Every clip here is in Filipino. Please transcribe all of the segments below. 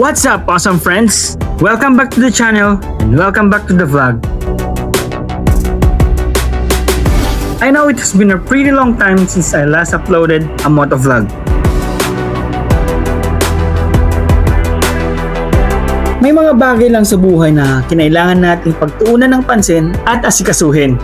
What's up, awesome friends? Welcome back to the channel and welcome back to the vlog. I know it has been a pretty long time since I last uploaded a motovlog. May mga bagay lang sa buhay na kinailangan nating pagtuunan ng pansin at asikasuhin.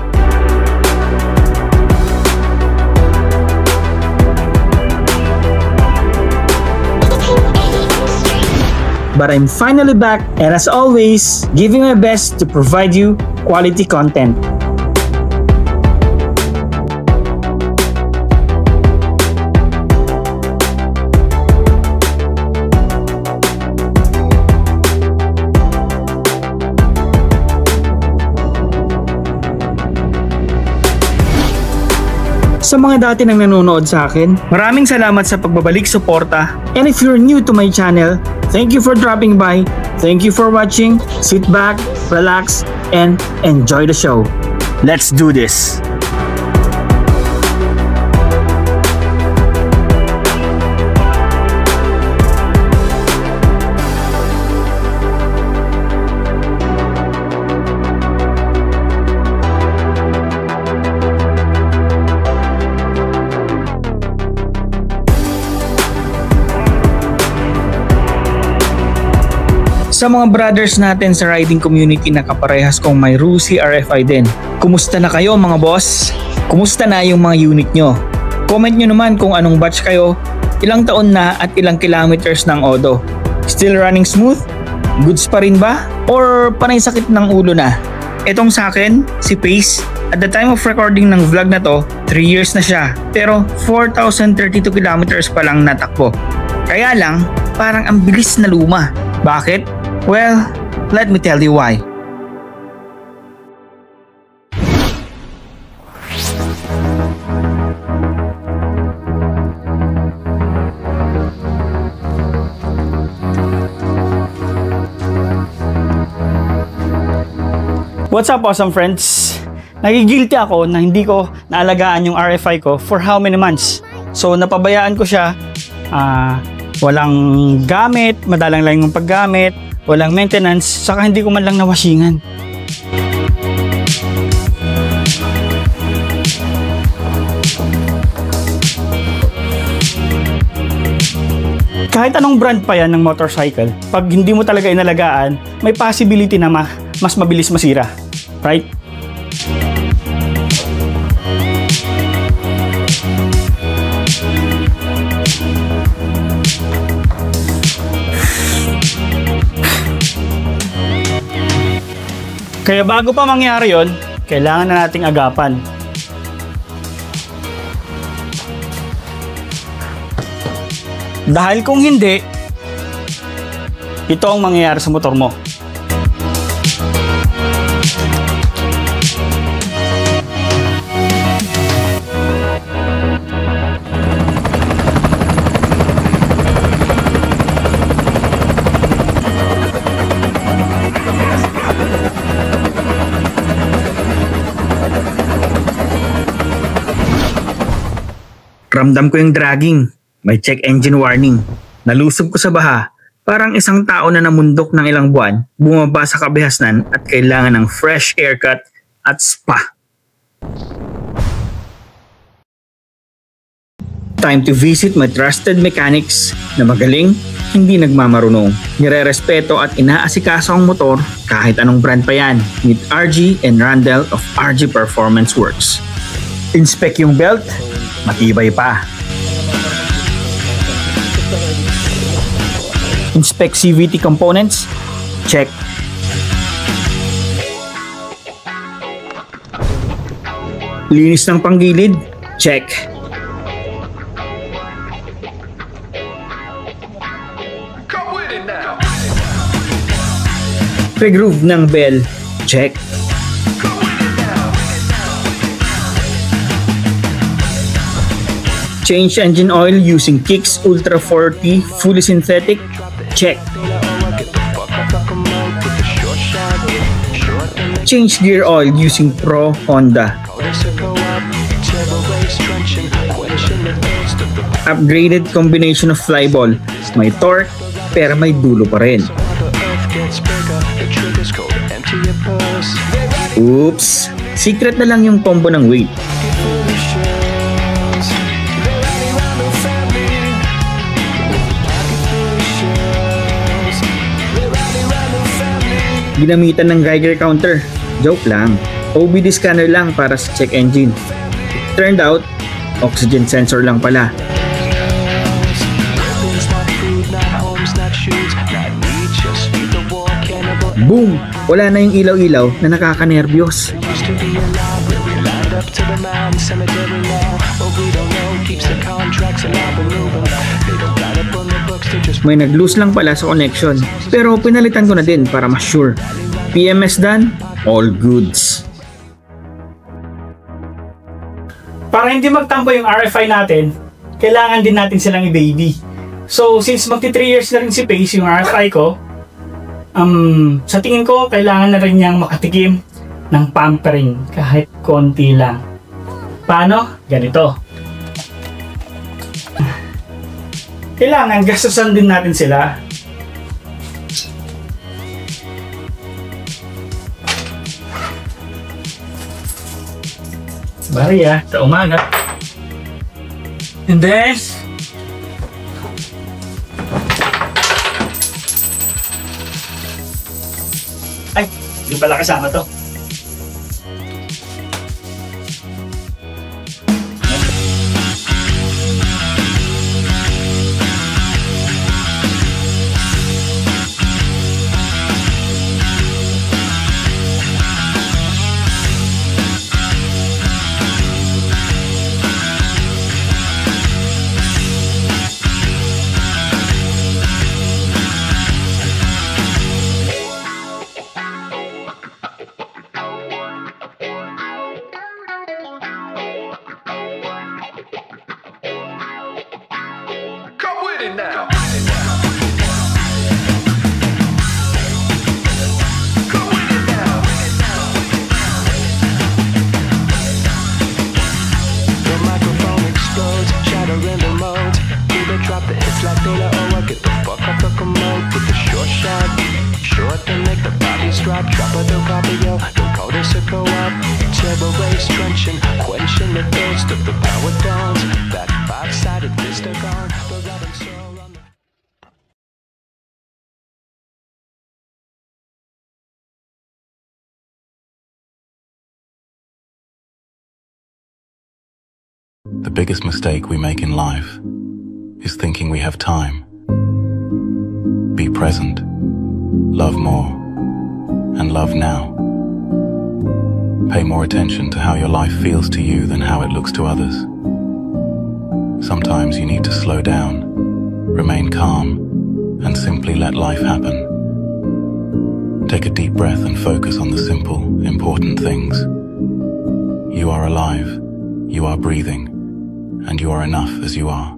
But I'm finally back, and as always, giving my best to provide you quality content. Sa mga dati nang nanonood sa akin, maraming salamat sa pagbabalik suporta. And if you're new to my channel, thank you for dropping by. Thank you for watching. Sit back, relax, and enjoy the show. Let's do this. Sa mga brothers natin sa riding community na kaparehas kong may Rusi RFI din, kumusta na kayo mga boss? Kumusta na yung mga unit nyo? Comment nyo naman kung anong batch kayo, ilang taon na at ilang kilometers ng Odo. Still running smooth? Goods pa rin ba? Or panay sakit ng ulo na? Etong sa akin, si Pace, at the time of recording ng vlog na to, 3 years na siya, pero 4,032 kilometers pa lang natakbo. Kaya lang, parang ang bilis na luma. Bakit? Well, let me tell you why. What's up, awesome friends? Nagigilty ako na hindi ko naalagaan yung RFI ko for how many months. So napabayaan ko siya, walang gamit, madalang lang yung paggamit, walang maintenance, saka hindi ko man lang nawashingan. Kahit anong brand pa yan ng motorcycle, pag hindi mo talaga inalagaan, may possibility na mas mabilis masira. Right? Kaya bago pa mangyari yon, kailangan na nating agapan. Dahil kung hindi, ito ang mangyayari sa motor mo. Ramdam ko yung dragging, may check engine warning. Nalusob ko sa baha, parang isang tao na namundok ng ilang buwan, bumaba sa kabihasnan at kailangan ng fresh haircut at spa. Time to visit my trusted mechanics na magaling, hindi nagmamarunong. Nire-respeto at inaasikaso ang motor kahit anong brand pa yan. Meet RG and Randall of RG Performance Works. Inspect yung belt, matibay pa. Inspect CVT components, check. Linis ng panggilid, check. Pre-groove ng bell, check. Change engine oil using Kicks Ultra 40 fully synthetic, check. Change gear oil using Pro Honda. Upgraded combination of flyball. May torque, pero may dulo pa rin. Oops! Secret na lang yung combo ng weight. Ginamitan ng Geiger counter. Joke lang. OBD scanner lang para sa check engine. Turned out, oxygen sensor lang pala. Boom! Wala na yung ilaw-ilaw na nakakanerbiyos. May nag-loose lang pala sa connection, pero pinalitan ko na din para mas sure. PMS done, all goods. Para hindi magtampo yung RFI natin, kailangan din natin silang i-baby. So since magti 3 years na rin si Pace yung RFI ko, sa tingin ko kailangan na rin niyang makatikim ng pampering kahit konti lang. Paano? Ganito. Kailangan gastusan din natin sila. Bariya, sa umaga. And then, ay, hindi pala kasama to. Now. The microphone explodes, shattering the modes. Either drop the hits like Taylor or get the fuck off the commode. Put the short shot, short to make the bodies drop. Drop a dope copy, yo, don't call this a co-op. Terror rays trenching, quenching the thirst of the power dawns. That five-sided vista gone, the robbing soul on the... The biggest mistake we make in life is thinking we have time. Be present, love more, and love now. Pay more attention to how your life feels to you than how it looks to others. Sometimes you need to slow down, remain calm, and simply let life happen. Take a deep breath and focus on the simple, important things. You are alive, you are breathing, and you are enough as you are.